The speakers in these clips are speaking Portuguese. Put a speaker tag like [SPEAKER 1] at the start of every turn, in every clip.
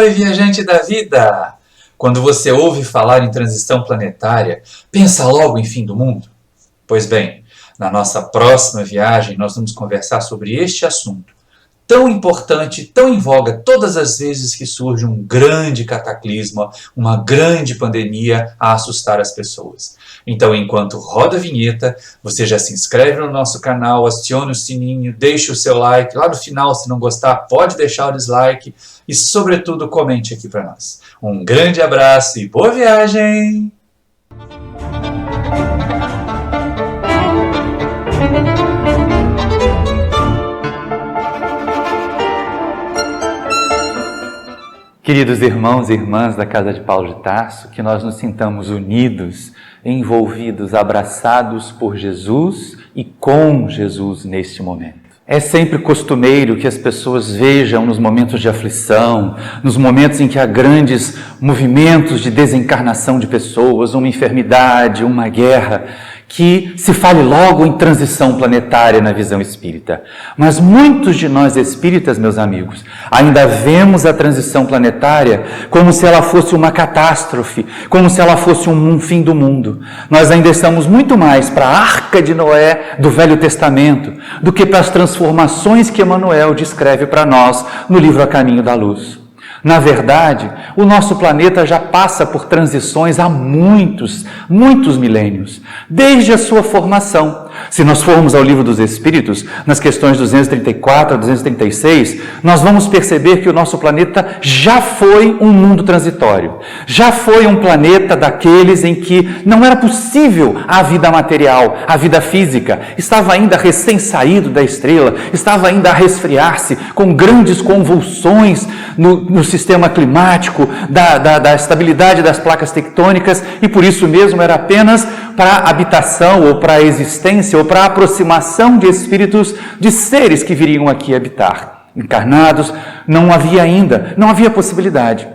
[SPEAKER 1] Oi, viajante da vida! Quando você ouve falar em transição planetária, pensa logo em fim do mundo? Pois bem, na nossa próxima viagem nós vamos conversar sobre este assunto, tão importante, tão em voga todas as vezes que surge um grande cataclisma, uma grande pandemia a assustar as pessoas. Então, enquanto roda a vinheta, você já se inscreve no nosso canal, acione o sininho, deixe o seu like. Lá no final, se não gostar, pode deixar o dislike e, sobretudo, comente aqui para nós. Um grande abraço e boa viagem!
[SPEAKER 2] Queridos irmãos e irmãs da Casa de Paulo de Tarso, que nós nos sintamos unidos, envolvidos, abraçados por Jesus e com Jesus neste momento. É sempre costumeiro que as pessoas vejam nos momentos de aflição, nos momentos em que há grandes movimentos de desencarnação de pessoas, uma enfermidade, uma guerra, que se fale logo em transição planetária na visão espírita. Mas muitos de nós espíritas, meus amigos, ainda vemos a transição planetária como se ela fosse uma catástrofe, como se ela fosse um fim do mundo. Nós ainda estamos muito mais para a Arca de Noé do Velho Testamento do que para as transformações que Emmanuel descreve para nós no livro A Caminho da Luz. Na verdade, o nosso planeta já passa por transições há muitos milênios, desde a sua formação. Se nós formos ao Livro dos Espíritos, nas questões 234 a 236, nós vamos perceber que o nosso planeta já foi um mundo transitório, já foi um planeta daqueles em que não era possível a vida material, a vida física, estava ainda recém-saído da estrela, estava ainda a resfriar-se com grandes convulsões no sistema climático, da estabilidade das placas tectônicas, e por isso mesmo era apenas para a habitação ou para a existência ou para a aproximação de espíritos, de seres que viriam aqui habitar. Encarnados, não havia possibilidade.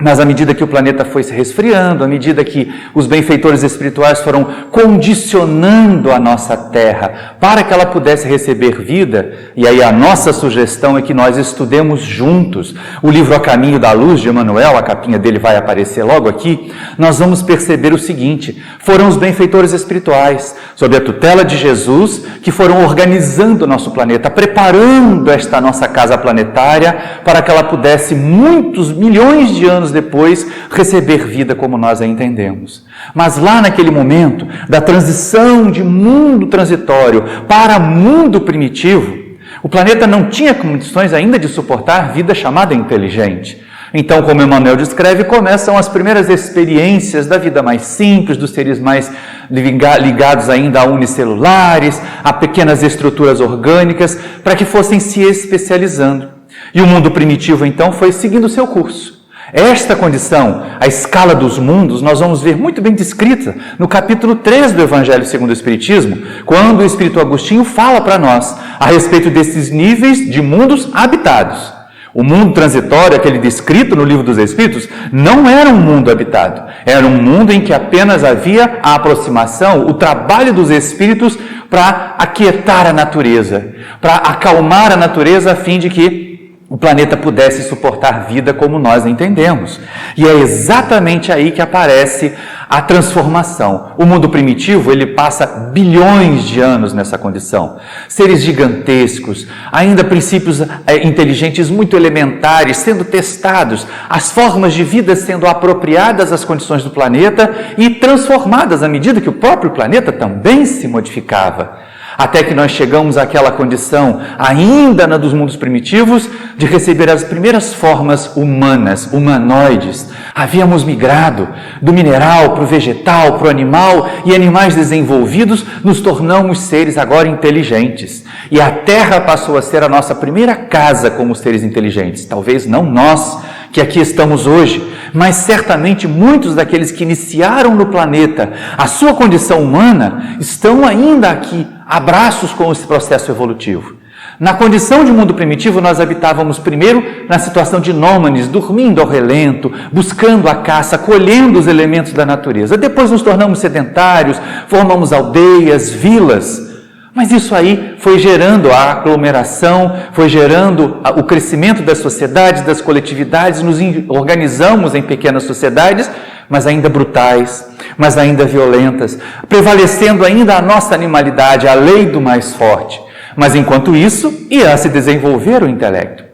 [SPEAKER 2] Mas à medida que o planeta foi se resfriando, à medida que os benfeitores espirituais foram condicionando a nossa Terra para que ela pudesse receber vida, e aí a nossa sugestão é que nós estudemos juntos o livro A Caminho da Luz de Emmanuel, a capinha dele vai aparecer logo aqui, nós vamos perceber o seguinte: foram os benfeitores espirituais, sob a tutela de Jesus, que foram organizando o nosso planeta, preparando esta nossa casa planetária para que ela pudesse, muitos milhões de anos depois, receber vida como nós a entendemos. Mas lá naquele momento da transição de mundo transitório para mundo primitivo, o planeta não tinha condições ainda de suportar vida chamada inteligente. Então, como Emmanuel descreve, começam as primeiras experiências da vida mais simples, dos seres mais ligados ainda a unicelulares, a pequenas estruturas orgânicas, para que fossem se especializando. E o mundo primitivo, então, foi seguindo o seu curso. Esta condição, a escala dos mundos, nós vamos ver muito bem descrita no capítulo 3 do Evangelho segundo o Espiritismo, quando o Espírito Agostinho fala para nós a respeito desses níveis de mundos habitados. O mundo transitório, aquele descrito no Livro dos Espíritos, não era um mundo habitado. Era um mundo em que apenas havia a aproximação, o trabalho dos espíritos para aquietar a natureza, para acalmar a natureza a fim de que o planeta pudesse suportar vida como nós entendemos. E é exatamente aí que aparece a transformação. O mundo primitivo, ele passa bilhões de anos nessa condição. Seres gigantescos, ainda princípios inteligentes muito elementares sendo testados, as formas de vida sendo apropriadas às condições do planeta e transformadas à medida que o próprio planeta também se modificava. Até que nós chegamos àquela condição, ainda na dos mundos primitivos, de receber as primeiras formas humanas, humanoides. Havíamos migrado do mineral para o vegetal, para o animal, e animais desenvolvidos nos tornamos seres agora inteligentes. E a Terra passou a ser a nossa primeira casa como seres inteligentes. Talvez não nós, que aqui estamos hoje, mas certamente muitos daqueles que iniciaram no planeta a sua condição humana estão ainda aqui, abraços com esse processo evolutivo. Na condição de mundo primitivo, nós habitávamos primeiro na situação de nômades, dormindo ao relento, buscando a caça, colhendo os elementos da natureza. Depois nos tornamos sedentários, formamos aldeias, vilas. Mas isso aí foi gerando a aglomeração, foi gerando o crescimento das sociedades, das coletividades, nos organizamos em pequenas sociedades, mas ainda brutais, mas ainda violentas, prevalecendo ainda a nossa animalidade, a lei do mais forte. Mas enquanto isso, ia se desenvolver o intelecto.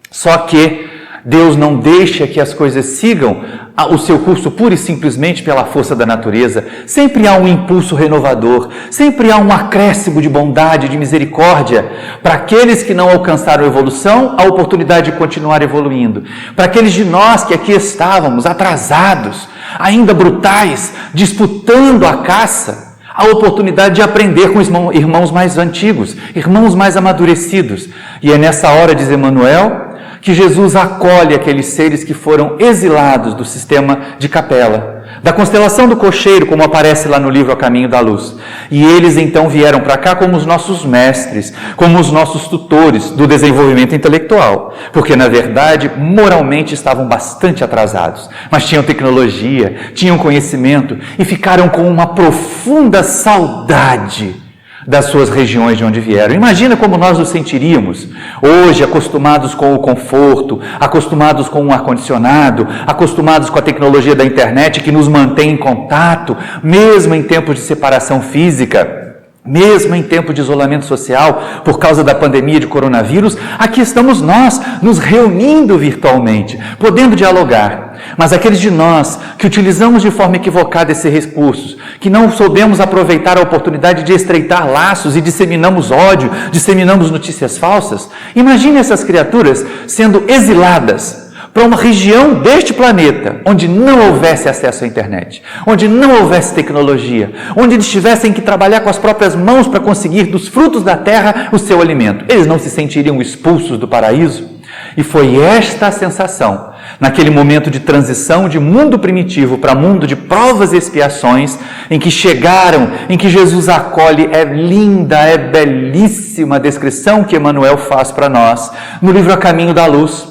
[SPEAKER 2] Só que Deus não deixa que as coisas sigam o seu curso pura e simplesmente pela força da natureza. Sempre há um impulso renovador, sempre há um acréscimo de bondade, de misericórdia, para aqueles que não alcançaram evolução, a oportunidade de continuar evoluindo. Para aqueles de nós que aqui estávamos atrasados, ainda brutais, disputando a caça, a oportunidade de aprender com irmãos mais antigos, irmãos mais amadurecidos. E é nessa hora, diz Emmanuel, que Jesus acolhe aqueles seres que foram exilados do sistema de capela, da constelação do cocheiro, como aparece lá no livro A Caminho da Luz. E eles então vieram para cá como os nossos mestres, como os nossos tutores do desenvolvimento intelectual, porque na verdade moralmente estavam bastante atrasados, mas tinham tecnologia, tinham conhecimento e ficaram com uma profunda saudade das suas regiões de onde vieram. Imagina como nós nos sentiríamos hoje, acostumados com o conforto, acostumados com o ar-condicionado, acostumados com a tecnologia da internet que nos mantém em contato, mesmo em tempos de separação física, mesmo em tempo de isolamento social por causa da pandemia de coronavírus. Aqui estamos nós, nos reunindo virtualmente, podendo dialogar. Mas aqueles de nós que utilizamos de forma equivocada esses recursos, que não soubemos aproveitar a oportunidade de estreitar laços e disseminamos ódio, disseminamos notícias falsas, imagine essas criaturas sendo exiladas para uma região deste planeta onde não houvesse acesso à internet, onde não houvesse tecnologia, onde eles tivessem que trabalhar com as próprias mãos para conseguir dos frutos da terra o seu alimento. Eles não se sentiriam expulsos do paraíso? E foi esta a sensação, naquele momento de transição de mundo primitivo para mundo de provas e expiações, em que chegaram, em que Jesus acolhe. É linda, é belíssima a descrição que Emmanuel faz para nós no livro A Caminho da Luz,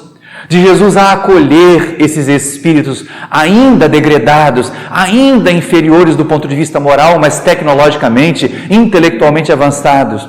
[SPEAKER 2] de Jesus a acolher esses espíritos ainda degradados, ainda inferiores do ponto de vista moral, mas tecnologicamente, intelectualmente avançados,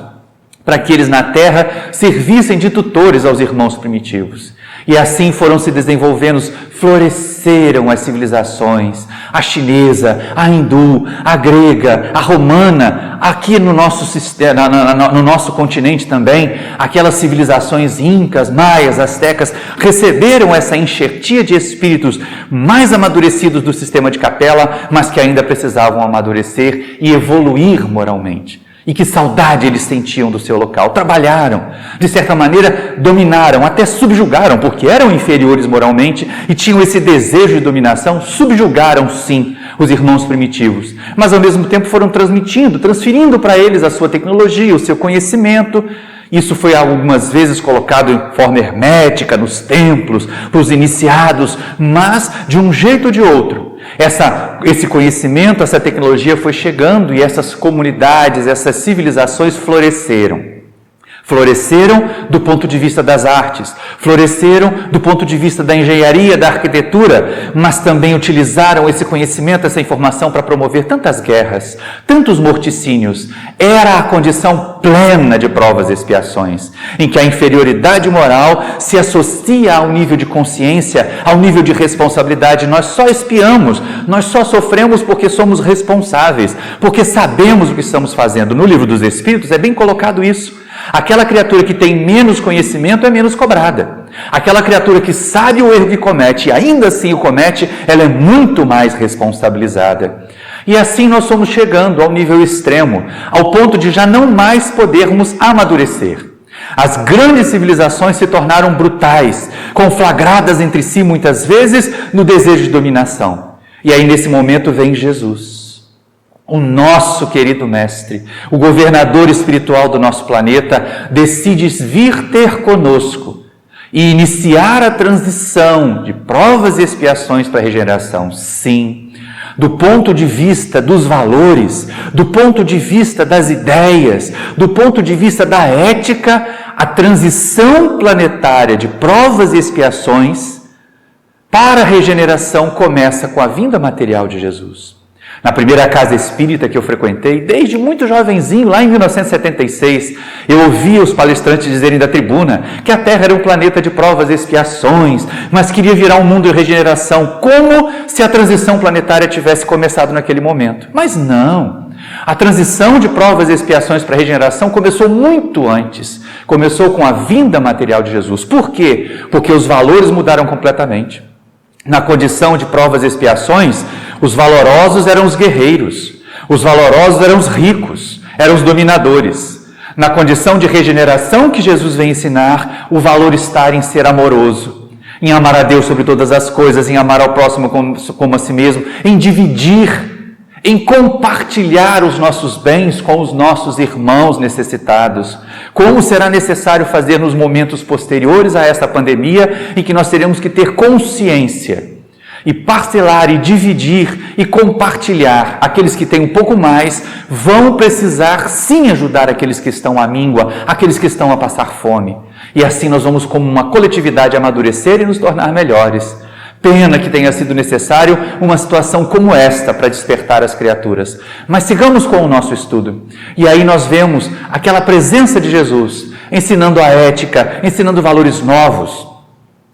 [SPEAKER 2] para que eles na Terra servissem de tutores aos irmãos primitivos. E assim foram se desenvolvendo, floresceram as civilizações, a chinesa, a hindu, a grega, a romana, aqui no nosso continente também, aquelas civilizações incas, maias, astecas, receberam essa enxertia de espíritos mais amadurecidos do sistema de capela, mas que ainda precisavam amadurecer e evoluir moralmente. E que saudade eles sentiam do seu local. Trabalharam, de certa maneira dominaram, até subjugaram, porque eram inferiores moralmente e tinham esse desejo de dominação. Subjugaram sim os irmãos primitivos, mas ao mesmo tempo foram transferindo para eles a sua tecnologia, o seu conhecimento. Isso foi algumas vezes colocado em forma hermética nos templos, para os iniciados, mas de um jeito ou de outro, esse conhecimento, essa tecnologia foi chegando e essas comunidades, essas civilizações floresceram. Floresceram do ponto de vista das artes, floresceram do ponto de vista da engenharia, da arquitetura, mas também utilizaram esse conhecimento, essa informação para promover tantas guerras, tantos morticínios. Era a condição plena de provas e expiações, em que a inferioridade moral se associa ao nível de consciência, ao nível de responsabilidade. Nós só expiamos, nós só sofremos porque somos responsáveis, porque sabemos o que estamos fazendo. No Livro dos Espíritos é bem colocado isso. Aquela criatura que tem menos conhecimento é menos cobrada. Aquela criatura que sabe o erro que comete e ainda assim o comete, ela é muito mais responsabilizada. E assim nós somos chegando ao nível extremo, ao ponto de já não mais podermos amadurecer. As grandes civilizações se tornaram brutais, conflagradas entre si muitas vezes no desejo de dominação. E aí nesse momento vem Jesus, o nosso querido mestre, o governador espiritual do nosso planeta, decide vir ter conosco e iniciar a transição de provas e expiações para a regeneração. Sim, do ponto de vista dos valores, do ponto de vista das ideias, do ponto de vista da ética, a transição planetária de provas e expiações para a regeneração começa com a vinda material de Jesus. Na primeira casa espírita que eu frequentei, desde muito jovenzinho, lá em 1976, eu ouvia os palestrantes dizerem da tribuna que a Terra era um planeta de provas e expiações, mas queria virar um mundo de regeneração, como se a transição planetária tivesse começado naquele momento. Mas não, a transição de provas e expiações para a regeneração começou muito antes, começou com a vinda material de Jesus. Por quê? Porque os valores mudaram completamente. Na condição de provas e expiações, os valorosos eram os guerreiros, os valorosos eram os ricos, eram os dominadores. Na condição de regeneração que Jesus vem ensinar, o valor está em ser amoroso, em amar a Deus sobre todas as coisas, em amar ao próximo como a si mesmo, em dividir, em compartilhar os nossos bens com os nossos irmãos necessitados, como será necessário fazer nos momentos posteriores a esta pandemia, em que nós teremos que ter consciência e parcelar e dividir e compartilhar. Aqueles que têm um pouco mais vão precisar sim ajudar aqueles que estão à míngua, aqueles que estão a passar fome. E assim nós vamos, como uma coletividade, amadurecer e nos tornar melhores. Pena que tenha sido necessário uma situação como esta para despertar as criaturas. Mas sigamos com o nosso estudo. E aí nós vemos aquela presença de Jesus, ensinando a ética, ensinando valores novos.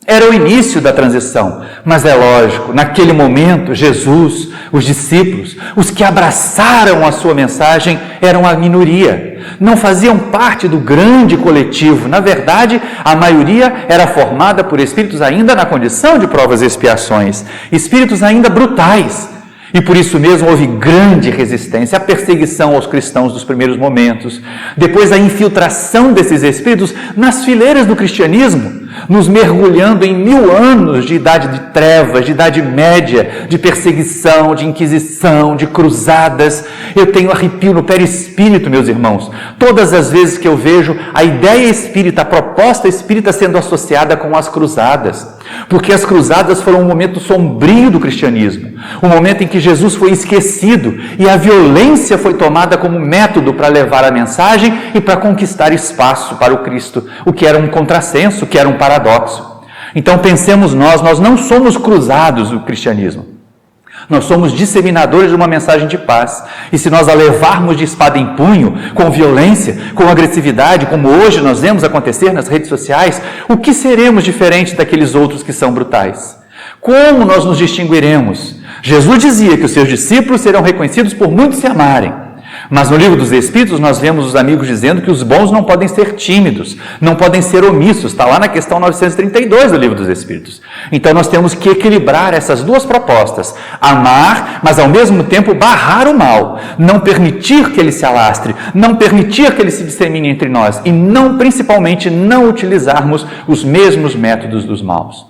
[SPEAKER 2] Era o início da transição, mas é lógico, naquele momento, Jesus, os discípulos, os que abraçaram a sua mensagem, eram a minoria. Não faziam parte do grande coletivo. Na verdade, a maioria era formada por espíritos ainda na condição de provas e expiações, espíritos ainda brutais. E por isso mesmo houve grande resistência, a perseguição aos cristãos dos primeiros momentos, depois a infiltração desses espíritos nas fileiras do cristianismo, nos mergulhando em 1000 anos de idade de trevas, de idade média, de perseguição, de inquisição, de cruzadas. Eu tenho arrepio no perispírito, meus irmãos, todas as vezes que eu vejo a ideia espírita, a proposta espírita sendo associada com as cruzadas, porque as cruzadas foram um momento sombrio do cristianismo, um momento em que Jesus foi esquecido e a violência foi tomada como método para levar a mensagem e para conquistar espaço para o Cristo, o que era um contrassenso, o que era um paradoxo. Então pensemos nós não somos cruzados do cristianismo, nós somos disseminadores de uma mensagem de paz. E se nós a levarmos de espada em punho, com violência, com agressividade, como hoje nós vemos acontecer nas redes sociais, o que seremos diferente daqueles outros que são brutais? Como nós nos distinguiremos? Jesus dizia que os seus discípulos serão reconhecidos por muitos se amarem. Mas no livro dos Espíritos nós vemos os amigos dizendo que os bons não podem ser tímidos, não podem ser omissos. Está lá na questão 932 do livro dos Espíritos. Então nós temos que equilibrar essas duas propostas. Amar, mas ao mesmo tempo barrar o mal. Não permitir que ele se alastre, não permitir que ele se dissemine entre nós. E principalmente não utilizarmos os mesmos métodos dos maus.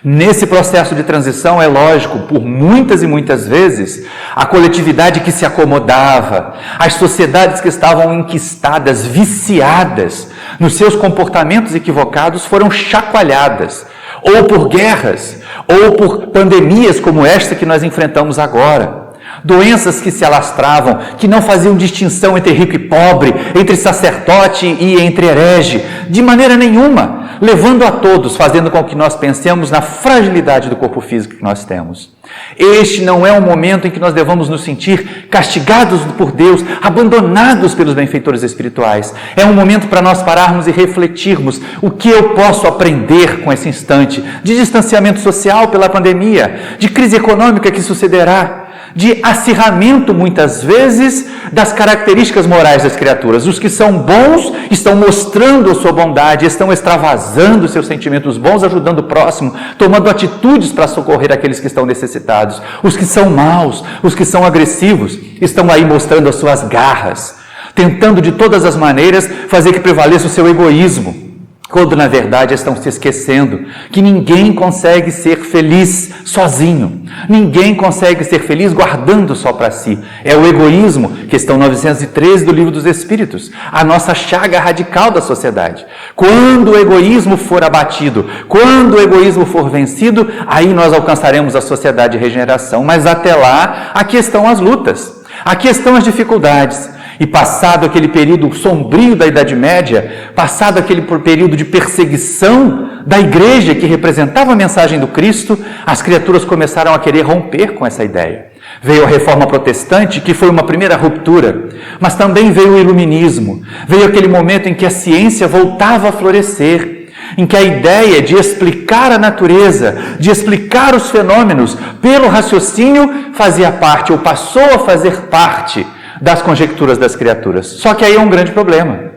[SPEAKER 2] Nesse processo de transição, é lógico, por muitas e muitas vezes, a coletividade que se acomodava, as sociedades que estavam enquistadas, viciadas nos seus comportamentos equivocados, foram chacoalhadas, ou por guerras, ou por pandemias como esta que nós enfrentamos agora. Doenças que se alastravam, que não faziam distinção entre rico e pobre, entre sacerdote e entre herege, de maneira nenhuma, levando a todos, fazendo com que nós pensemos na fragilidade do corpo físico que nós temos. Este não é um momento em que nós devamos nos sentir castigados por Deus, abandonados pelos benfeitores espirituais. É um momento para nós pararmos e refletirmos o que eu posso aprender com esse instante de distanciamento social pela pandemia, de crise econômica que sucederá, de acirramento, muitas vezes, das características morais das criaturas. Os que são bons estão mostrando a sua bondade, estão extravasando seus sentimentos bons, ajudando o próximo, tomando atitudes para socorrer aqueles que estão necessitados. Os que são maus, os que são agressivos, estão aí mostrando as suas garras, tentando de todas as maneiras fazer que prevaleça o seu egoísmo, quando na verdade estão se esquecendo que ninguém consegue ser feliz sozinho, ninguém consegue ser feliz guardando só para si. É o egoísmo, questão 913 do Livro dos Espíritos, a nossa chaga radical da sociedade. Quando o egoísmo for abatido, quando o egoísmo for vencido, aí nós alcançaremos a sociedade de regeneração. Mas até lá, aqui estão as lutas, aqui estão as dificuldades. E passado aquele período sombrio da Idade Média, passado aquele período de perseguição da igreja que representava a mensagem do Cristo, as criaturas começaram a querer romper com essa ideia. Veio a Reforma Protestante, que foi uma primeira ruptura, mas também veio o Iluminismo. Veio aquele momento em que a ciência voltava a florescer, em que a ideia de explicar a natureza, de explicar os fenômenos pelo raciocínio fazia parte, ou passou a fazer parte das conjecturas das criaturas. Só que aí é um grande problema.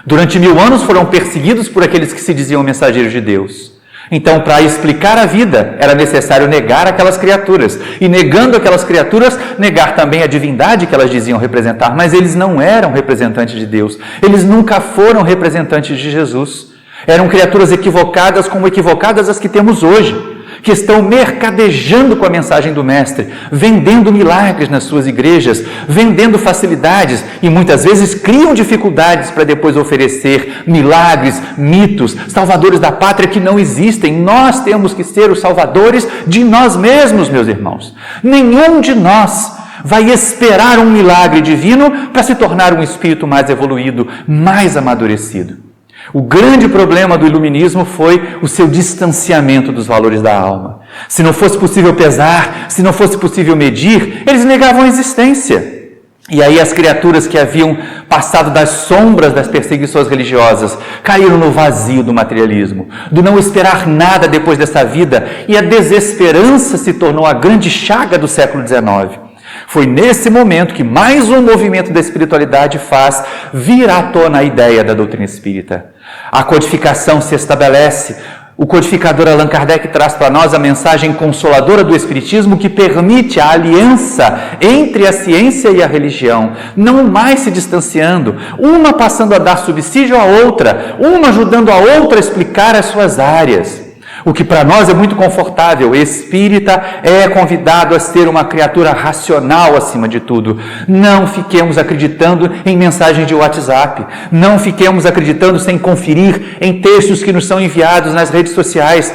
[SPEAKER 2] Durante 1000 anos foram perseguidos por aqueles que se diziam mensageiros de Deus. Então, para explicar a vida, era necessário negar aquelas criaturas. E negando aquelas criaturas, negar também a divindade que elas diziam representar. Mas eles não eram representantes de Deus. Eles nunca foram representantes de Jesus. Eram criaturas equivocadas como equivocadas as que temos hoje, que estão mercadejando com a mensagem do Mestre, vendendo milagres nas suas igrejas, vendendo facilidades e muitas vezes criam dificuldades para depois oferecer milagres, mitos, salvadores da pátria que não existem. Nós temos que ser os salvadores de nós mesmos, meus irmãos. Nenhum de nós vai esperar um milagre divino para se tornar um espírito mais evoluído, mais amadurecido. O grande problema do iluminismo foi o seu distanciamento dos valores da alma. Se não fosse possível pesar, se não fosse possível medir, eles negavam a existência. E aí as criaturas que haviam passado das sombras das perseguições religiosas caíram no vazio do materialismo, do não esperar nada depois dessa vida, e a desesperança se tornou a grande chaga do século XIX. Foi nesse momento que mais um movimento da espiritualidade faz vir à tona a ideia da doutrina espírita. A codificação se estabelece. O codificador Allan Kardec traz para nós a mensagem consoladora do Espiritismo que permite a aliança entre a ciência e a religião, não mais se distanciando, uma passando a dar subsídio à outra, uma ajudando a outra a explicar as suas áreas. O que para nós é muito confortável. O espírita é convidado a ser uma criatura racional acima de tudo. Não fiquemos acreditando em mensagens de WhatsApp. Não fiquemos acreditando sem conferir em textos que nos são enviados nas redes sociais.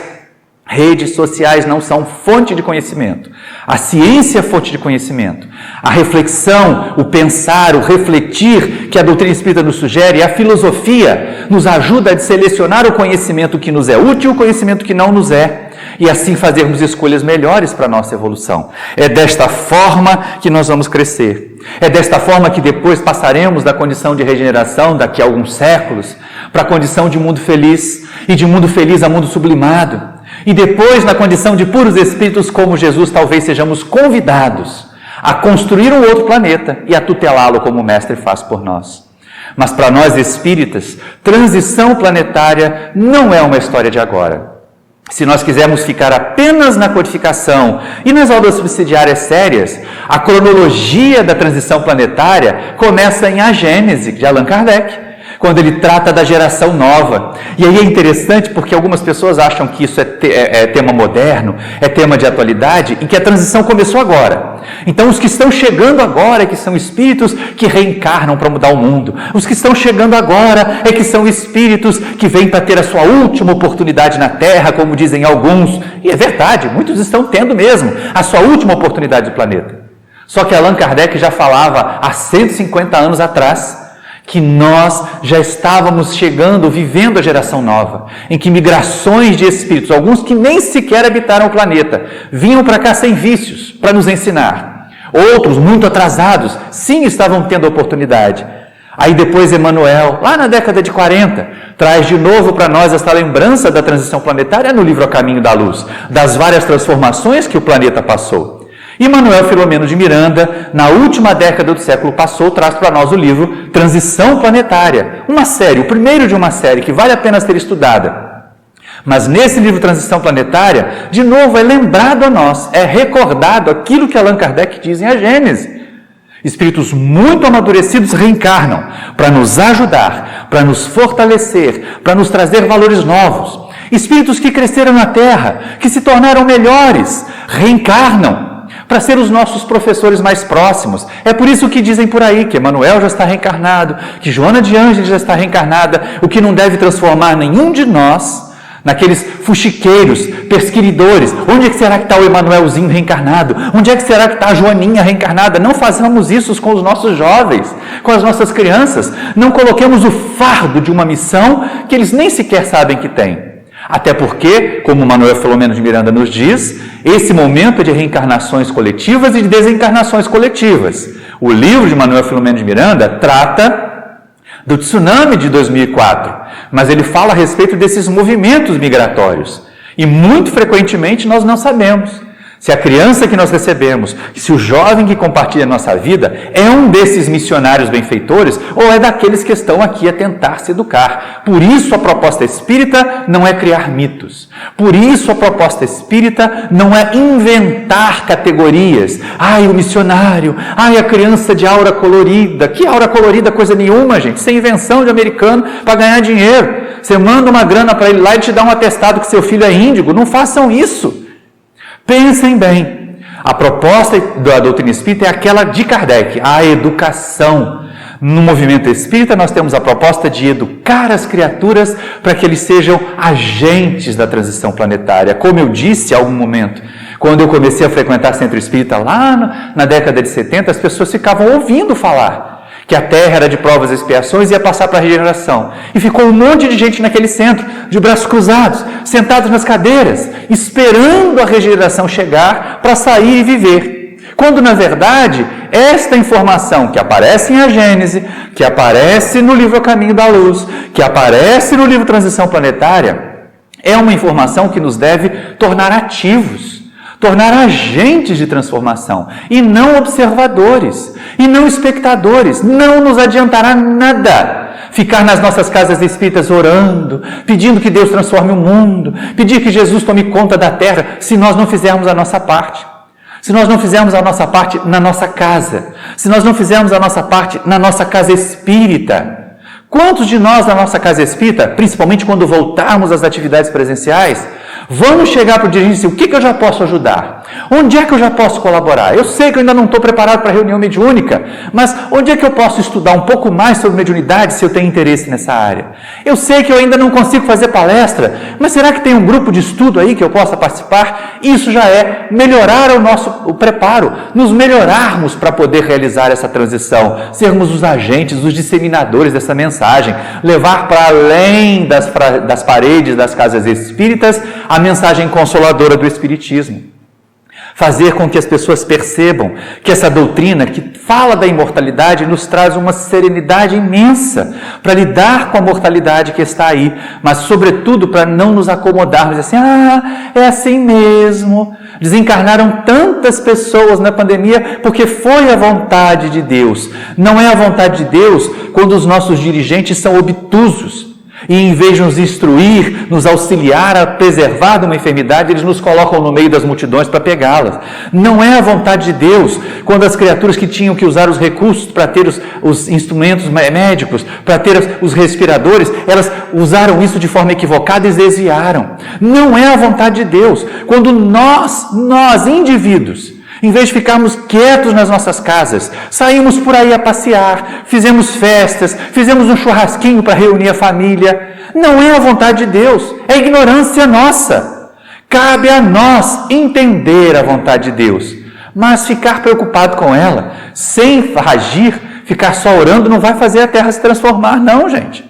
[SPEAKER 2] Redes sociais não são fonte de conhecimento. A ciência é fonte de conhecimento. A reflexão, o pensar, o refletir que a doutrina espírita nos sugere, a filosofia nos ajuda a selecionar o conhecimento que nos é útil e o conhecimento que não nos é. E assim fazermos escolhas melhores para a nossa evolução. É desta forma que nós vamos crescer. É desta forma que depois passaremos da condição de regeneração, daqui a alguns séculos, para a condição de mundo feliz, e de mundo feliz a mundo sublimado. E depois, na condição de puros espíritos como Jesus, talvez sejamos convidados a construir um outro planeta e a tutelá-lo como o Mestre faz por nós. Mas para nós espíritas, transição planetária não é uma história de agora. Se nós quisermos ficar apenas na codificação e nas aulas subsidiárias sérias, a cronologia da transição planetária começa em A Gênese, de Allan Kardec, quando ele trata da geração nova. E aí é interessante porque algumas pessoas acham que isso é tema moderno, é tema de atualidade, e que a transição começou agora. Então os que estão chegando agora é que são espíritos que reencarnam para mudar o mundo. Os que estão chegando agora é que são espíritos que vêm para ter a sua última oportunidade na Terra, como dizem alguns. E é verdade, muitos estão tendo mesmo a sua última oportunidade do planeta. Só que Allan Kardec já falava há 150 anos atrás que nós já estávamos chegando, vivendo a geração nova, em que migrações de espíritos, alguns que nem sequer habitaram o planeta, vinham para cá sem vícios, para nos ensinar. Outros, muito atrasados, sim, estavam tendo a oportunidade. Aí depois Emmanuel, lá na década de 40, traz de novo para nós essa lembrança da transição planetária no livro A Caminho da Luz, das várias transformações que o planeta passou. E Manuel Filomeno de Miranda, na última década do século passou, traz para nós o livro Transição Planetária, uma série, o primeiro de uma série que vale a pena ser estudada. Mas nesse livro Transição Planetária, de novo é lembrado a nós, é recordado aquilo que Allan Kardec diz em A Gênese. Espíritos muito amadurecidos reencarnam para nos ajudar, para nos fortalecer, para nos trazer valores novos. Espíritos que cresceram na Terra, que se tornaram melhores, reencarnam para ser os nossos professores mais próximos. É por isso que dizem por aí que Emmanuel já está reencarnado, que Joana de Ângeles já está reencarnada, o que não deve transformar nenhum de nós naqueles fuxiqueiros, persquiridores. Onde é que será que está o Emanuelzinho reencarnado? Onde é que será que está a Joaninha reencarnada? Não façamos isso com os nossos jovens, com as nossas crianças. Não coloquemos o fardo de uma missão que eles nem sequer sabem que têm. Até porque, como Manuel Filomeno de Miranda nos diz, esse momento é de reencarnações coletivas e de desencarnações coletivas. O livro de Manuel Filomeno de Miranda trata do tsunami de 2004, mas ele fala a respeito desses movimentos migratórios. E muito frequentemente nós não sabemos se a criança que nós recebemos, se o jovem que compartilha a nossa vida é um desses missionários benfeitores ou é daqueles que estão aqui a tentar se educar. Por isso a proposta espírita não é criar mitos. Por isso a proposta espírita não é inventar categorias. Ai, o missionário, ai, a criança de aura colorida. Que aura colorida? Coisa nenhuma, gente. Isso é invenção de americano para ganhar dinheiro. Você manda uma grana para ele lá e te dá um atestado que seu filho é índigo. Não façam isso. Pensem bem, a proposta da doutrina espírita é aquela de Kardec, a educação. No movimento espírita nós temos a proposta de educar as criaturas para que eles sejam agentes da transição planetária. Como eu disse há algum momento, quando eu comecei a frequentar centro espírita lá na década de 70, as pessoas ficavam ouvindo falar que a Terra era de provas e expiações e ia passar para a regeneração. E ficou um monte de gente naquele centro, de braços cruzados, sentados nas cadeiras, esperando a regeneração chegar para sair e viver. Quando, na verdade, esta informação que aparece em A Gênese, que aparece no livro O Caminho da Luz, que aparece no livro Transição Planetária, é uma informação que nos deve tornar ativos, tornar agentes de transformação e não observadores, e não espectadores. Não nos adiantará nada ficar nas nossas casas espíritas orando, pedindo que Deus transforme o mundo, pedir que Jesus tome conta da terra, se nós não fizermos a nossa parte. Se nós não fizermos a nossa parte na nossa casa, se nós não fizermos a nossa parte na nossa casa espírita. Quantos de nós na nossa casa espírita, principalmente quando voltarmos às atividades presenciais, vamos chegar para o dirigente e dizer, o que eu já posso ajudar? Onde é que eu já posso colaborar? Eu sei que eu ainda não estou preparado para a reunião mediúnica, mas onde é que eu posso estudar um pouco mais sobre mediunidade se eu tenho interesse nessa área? Eu sei que eu ainda não consigo fazer palestra, mas será que tem um grupo de estudo aí que eu possa participar? Isso já é melhorar o preparo, nos melhorarmos para poder realizar essa transição, sermos os agentes, os disseminadores dessa mensagem, levar para além das paredes das casas espíritas a mensagem consoladora do Espiritismo. Fazer com que as pessoas percebam que essa doutrina que fala da imortalidade nos traz uma serenidade imensa para lidar com a mortalidade que está aí, mas sobretudo para não nos acomodarmos assim, é assim mesmo. Desencarnaram tantas pessoas na pandemia porque foi a vontade de Deus. Não é a vontade de Deus quando os nossos dirigentes são obtusos. E em vez de nos instruir, nos auxiliar a preservar de uma enfermidade, eles nos colocam no meio das multidões para pegá-las. Não é a vontade de Deus quando as criaturas que tinham que usar os recursos para ter os instrumentos médicos, para ter os respiradores, elas usaram isso de forma equivocada e desviaram. Não é a vontade de Deus quando nós indivíduos, em vez de ficarmos quietos nas nossas casas, saímos por aí a passear, fizemos festas, fizemos um churrasquinho para reunir a família. Não é a vontade de Deus, é ignorância nossa. Cabe a nós entender a vontade de Deus, mas ficar preocupado com ela, sem agir, ficar só orando, não vai fazer a terra se transformar, não, gente.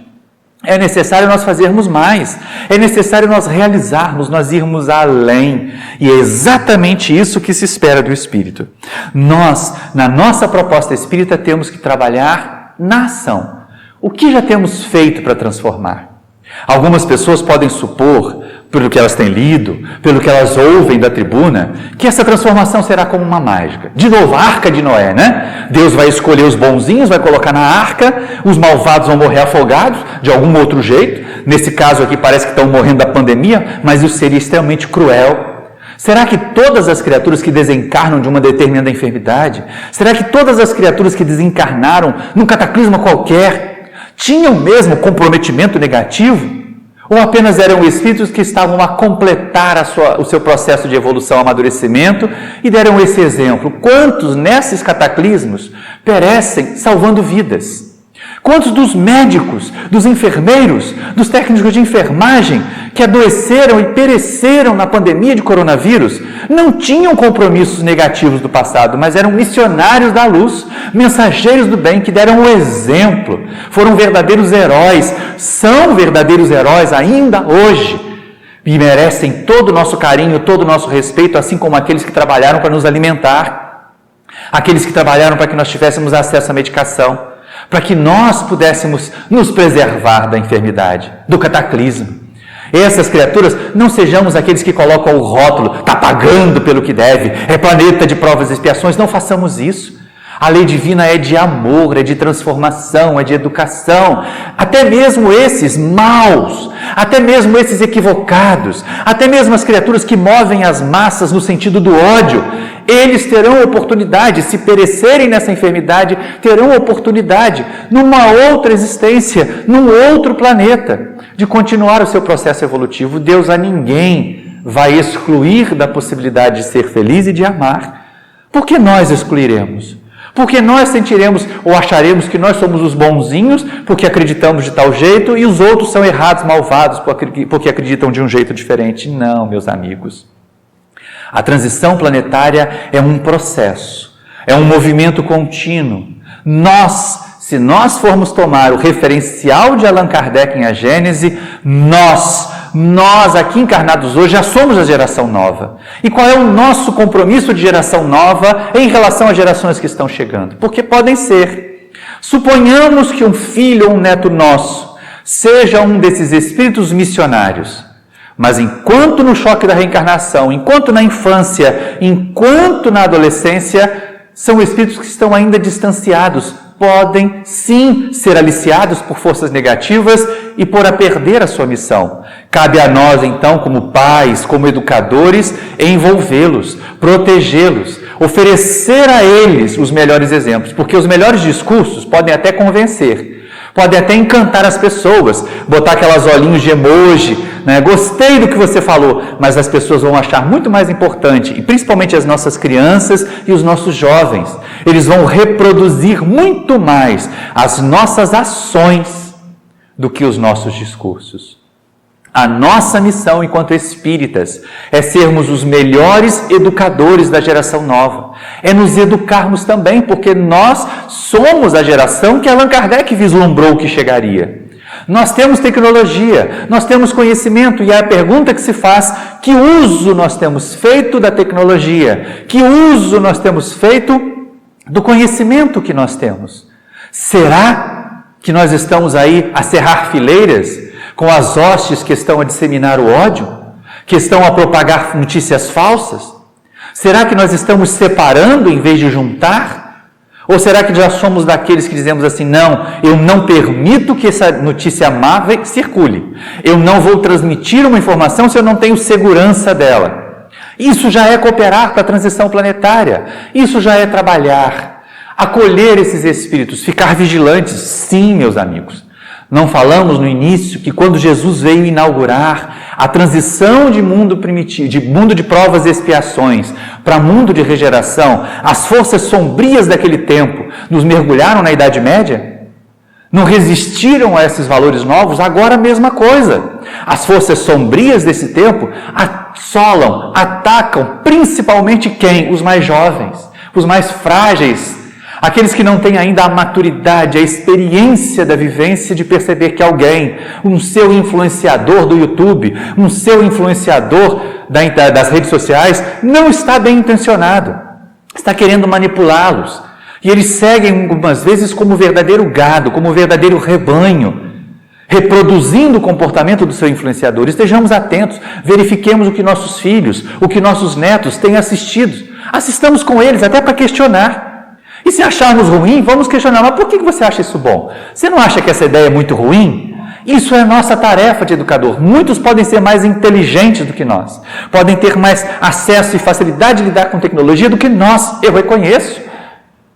[SPEAKER 2] É necessário nós fazermos mais, é necessário nós realizarmos, nós irmos além. E é exatamente isso que se espera do Espírito. Nós, na nossa proposta espírita, temos que trabalhar na ação. O que já temos feito para transformar? Algumas pessoas podem supor, pelo que elas têm lido, pelo que elas ouvem da tribuna, que essa transformação será como uma mágica. De novo, a arca de Noé, né? Deus vai escolher os bonzinhos, vai colocar na arca, os malvados vão morrer afogados, de algum outro jeito. Nesse caso aqui parece que estão morrendo da pandemia, mas isso seria extremamente cruel. Será que todas as criaturas que desencarnam de uma determinada enfermidade, será que todas as criaturas que desencarnaram num cataclisma qualquer, tinham mesmo comprometimento negativo? Ou apenas eram espíritos que estavam a completar o seu processo de evolução, amadurecimento, e deram esse exemplo? Quantos nesses cataclismos perecem salvando vidas? Quantos dos médicos, dos enfermeiros, dos técnicos de enfermagem que adoeceram e pereceram na pandemia de coronavírus não tinham compromissos negativos do passado, mas eram missionários da luz, mensageiros do bem que deram o exemplo, foram verdadeiros heróis, são verdadeiros heróis ainda hoje. e merecem todo o nosso carinho, todo o nosso respeito, assim como aqueles que trabalharam para nos alimentar, aqueles que trabalharam para que nós tivéssemos acesso à medicação, para que nós pudéssemos nos preservar da enfermidade, do cataclismo. Essas criaturas, não sejamos aqueles que colocam o rótulo, está pagando pelo que deve, é planeta de provas e expiações, não façamos isso. A lei divina é de amor, é de transformação, é de educação. Até mesmo esses maus, até mesmo esses equivocados, até mesmo as criaturas que movem as massas no sentido do ódio, eles terão oportunidade, se perecerem nessa enfermidade, terão oportunidade, numa outra existência, num outro planeta, de continuar o seu processo evolutivo. Deus a ninguém vai excluir da possibilidade de ser feliz e de amar. Por que nós excluiremos? Porque nós sentiremos ou acharemos que nós somos os bonzinhos porque acreditamos de tal jeito e os outros são errados, malvados porque acreditam de um jeito diferente. Não, meus amigos. A transição planetária é um processo, é um movimento contínuo. Se nós formos tomar o referencial de Allan Kardec em A Gênese, nós aqui encarnados hoje já somos a geração nova. E qual é o nosso compromisso de geração nova em relação às gerações que estão chegando? Porque podem ser. Suponhamos que um filho ou um neto nosso seja um desses espíritos missionários. Mas enquanto no choque da reencarnação, enquanto na infância, enquanto na adolescência, são espíritos que estão ainda distanciados, podem sim ser aliciados por forças negativas e por a perder a sua missão. Cabe a nós então, como pais, como educadores, envolvê-los, protegê-los, oferecer a eles os melhores exemplos, porque os melhores discursos podem até convencer, podem até encantar as pessoas, botar aquelas olhinhos de emoji, né? Gostei do que você falou, mas as pessoas vão achar muito mais importante, e principalmente as nossas crianças e os nossos jovens, eles vão reproduzir muito mais as nossas ações do que os nossos discursos. A nossa missão enquanto espíritas é sermos os melhores educadores da geração nova. É nos educarmos também, porque nós somos a geração que Allan Kardec vislumbrou que chegaria. Nós temos tecnologia, nós temos conhecimento, e a pergunta que se faz: que uso nós temos feito da tecnologia? Que uso nós temos feito do conhecimento que nós temos? Será que nós estamos aí a cerrar fileiras com as hostes que estão a disseminar o ódio, que estão a propagar notícias falsas? Será que nós estamos separando em vez de juntar? Ou será que já somos daqueles que dizemos assim: não, eu não permito que essa notícia má circule, eu não vou transmitir uma informação se eu não tenho segurança dela? Isso já é cooperar para a transição planetária, isso já é trabalhar, acolher esses espíritos, ficar vigilantes. Sim, meus amigos. Não falamos no início que quando Jesus veio inaugurar a transição de mundo primitivo, de mundo de provas e expiações para mundo de regeneração, as forças sombrias daquele tempo nos mergulharam na Idade Média? Não resistiram a esses valores novos? Agora a mesma coisa. As forças sombrias desse tempo assolam, atacam principalmente quem? Os mais jovens, os mais frágeis, aqueles que não têm ainda a maturidade, a experiência da vivência de perceber que alguém, um seu influenciador do YouTube, um seu influenciador das redes sociais, não está bem intencionado, está querendo manipulá-los. E eles seguem algumas vezes como verdadeiro gado, como verdadeiro rebanho, reproduzindo o comportamento do seu influenciador. Estejamos atentos, verifiquemos o que nossos filhos, o que nossos netos têm assistido. Assistamos com eles até para questionar. E se acharmos ruim, vamos questionar: mas por que você acha isso bom? Você não acha que essa ideia é muito ruim? Isso é nossa tarefa de educador. Muitos podem ser mais inteligentes do que nós, podem ter mais acesso e facilidade de lidar com tecnologia do que nós, eu reconheço.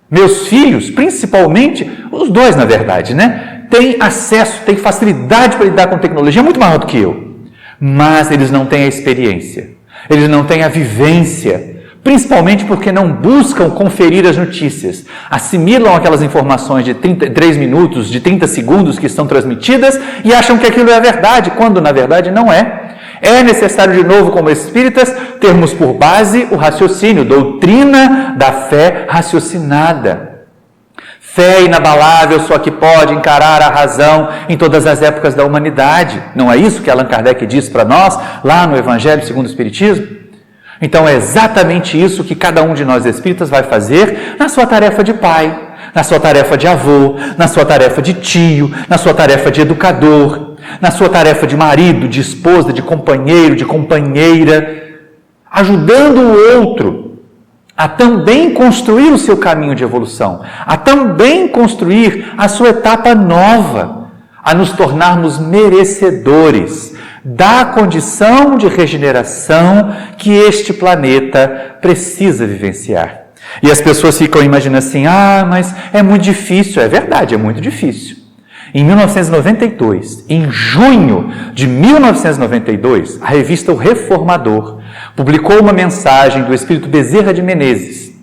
[SPEAKER 2] Meus filhos, principalmente, os dois na verdade, né? Têm acesso, têm facilidade para lidar com tecnologia muito maior do que eu. Mas eles não têm a experiência, eles não têm a vivência, principalmente porque não buscam conferir as notícias, assimilam aquelas informações de 3 minutos, de 30 segundos que estão transmitidas e acham que aquilo é verdade, quando na verdade não é. É necessário, de novo, como espíritas, termos por base o raciocínio, doutrina da fé raciocinada. Fé inabalável só que pode encarar a razão em todas as épocas da humanidade. Não é isso que Allan Kardec diz para nós, lá no Evangelho segundo o Espiritismo? Então é exatamente isso que cada um de nós espíritas vai fazer na sua tarefa de pai, na sua tarefa de avô, na sua tarefa de tio, na sua tarefa de educador, na sua tarefa de marido, de esposa, de companheiro, de companheira, ajudando o outro a também construir o seu caminho de evolução, a também construir a sua etapa nova, a nos tornarmos merecedores da condição de regeneração que este planeta precisa vivenciar. E as pessoas ficam imaginando assim, mas é muito difícil. É verdade, é muito difícil. Em 1992, em junho de 1992, a revista O Reformador publicou uma mensagem do espírito Bezerra de Menezes,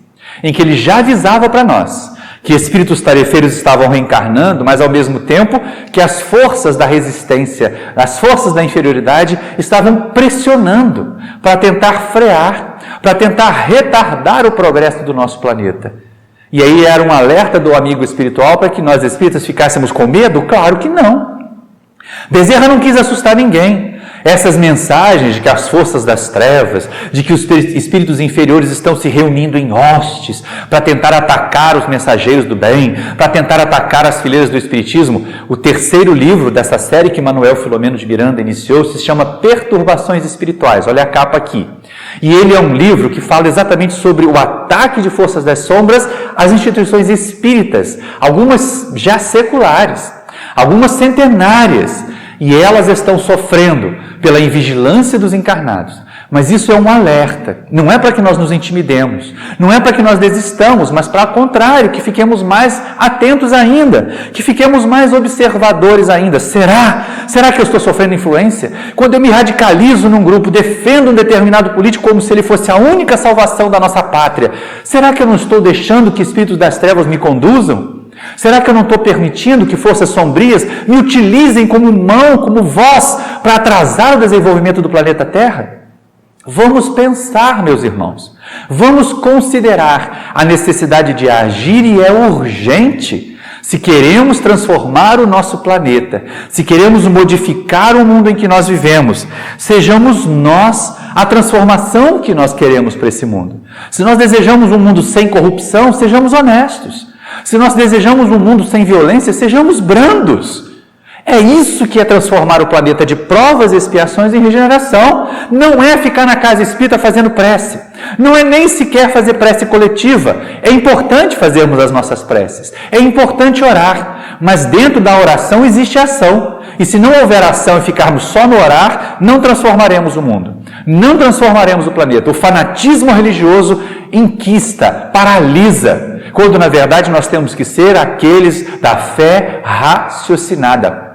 [SPEAKER 2] em que ele já avisava para nós que espíritos tarefeiros estavam reencarnando, mas ao mesmo tempo que as forças da resistência, as forças da inferioridade estavam pressionando para tentar frear, para tentar retardar o progresso do nosso planeta. E aí era um alerta do amigo espiritual para que nós espíritas ficássemos com medo? Claro que não. Bezerra não quis assustar ninguém. Essas mensagens de que as forças das trevas, de que os espíritos inferiores estão se reunindo em hostes para tentar atacar os mensageiros do bem, para tentar atacar as fileiras do espiritismo, o terceiro livro dessa série que Manuel Filomeno de Miranda iniciou se chama Perturbações Espirituais. Olha a capa aqui. E ele é um livro que fala exatamente sobre o ataque de forças das sombras às instituições espíritas, algumas já seculares, algumas centenárias, e elas estão sofrendo pela invigilância dos encarnados. Mas isso é um alerta, não é para que nós nos intimidemos, não é para que nós desistamos, mas para o contrário, que fiquemos mais atentos ainda, que fiquemos mais observadores ainda. Será que eu estou sofrendo influência? Quando eu me radicalizo num grupo, defendo um determinado político como se ele fosse a única salvação da nossa pátria, será que eu não estou deixando que espíritos das trevas me conduzam? Será que eu não estou permitindo que forças sombrias me utilizem como mão, como voz, para atrasar o desenvolvimento do planeta Terra? Vamos pensar, meus irmãos, vamos considerar a necessidade de agir, e é urgente. Se queremos transformar o nosso planeta, se queremos modificar o mundo em que nós vivemos, sejamos nós a transformação que nós queremos para esse mundo. Se nós desejamos um mundo sem corrupção, sejamos honestos. Se nós desejamos um mundo sem violência, sejamos brandos. É isso que é transformar o planeta de provas e expiações em regeneração. Não é ficar na casa espírita fazendo prece. Não é nem sequer fazer prece coletiva. É importante fazermos as nossas preces. É importante orar. Mas dentro da oração existe ação. E se não houver ação e ficarmos só no orar, não transformaremos o mundo. Não transformaremos o planeta. O fanatismo religioso enquista, paralisa. Quando na verdade nós temos que ser aqueles da fé raciocinada.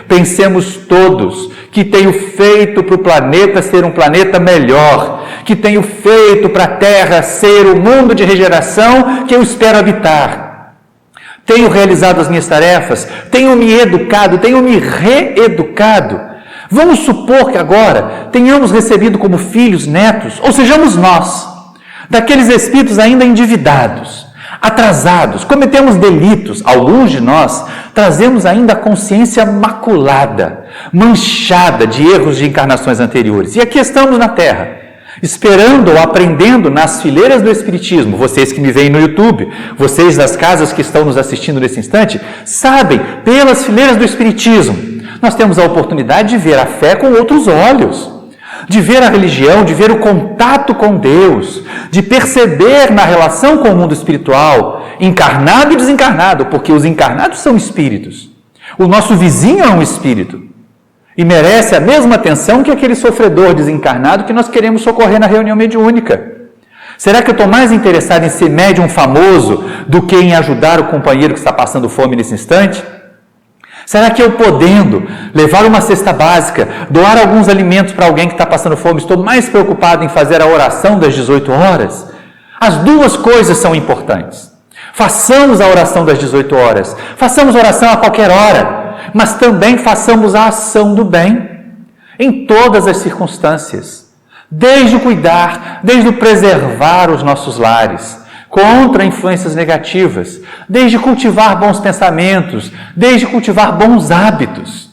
[SPEAKER 2] Pensemos todos que tenho feito para o planeta ser um planeta melhor, que tenho feito para a Terra ser o mundo de regeneração que eu espero habitar. Tenho realizado as minhas tarefas, tenho me educado, tenho me reeducado. Vamos supor que agora tenhamos recebido como filhos, netos, ou sejamos nós, daqueles espíritos ainda endividados, atrasados, cometemos delitos. Alguns de nós trazemos ainda a consciência maculada, manchada de erros de encarnações anteriores. E aqui estamos na Terra, esperando ou aprendendo nas fileiras do Espiritismo. Vocês que me veem no YouTube, vocês das casas que estão nos assistindo nesse instante, sabem, pelas fileiras do Espiritismo, nós temos a oportunidade de ver a fé com outros olhos, de ver a religião, de ver o contato com Deus, de perceber na relação com o mundo espiritual, encarnado e desencarnado, porque os encarnados são espíritos. O nosso vizinho é um espírito e merece a mesma atenção que aquele sofredor desencarnado que nós queremos socorrer na reunião mediúnica. Será que eu estou mais interessado em ser médium famoso do que em ajudar o companheiro que está passando fome nesse instante? Será que eu, podendo levar uma cesta básica, doar alguns alimentos para alguém que está passando fome, estou mais preocupado em fazer a oração das 18 horas? As duas coisas são importantes. Façamos a oração das 18 horas, façamos oração a qualquer hora, mas também façamos a ação do bem, em todas as circunstâncias, desde o cuidar, desde o preservar os nossos lares, contra influências negativas, desde cultivar bons pensamentos, desde cultivar bons hábitos.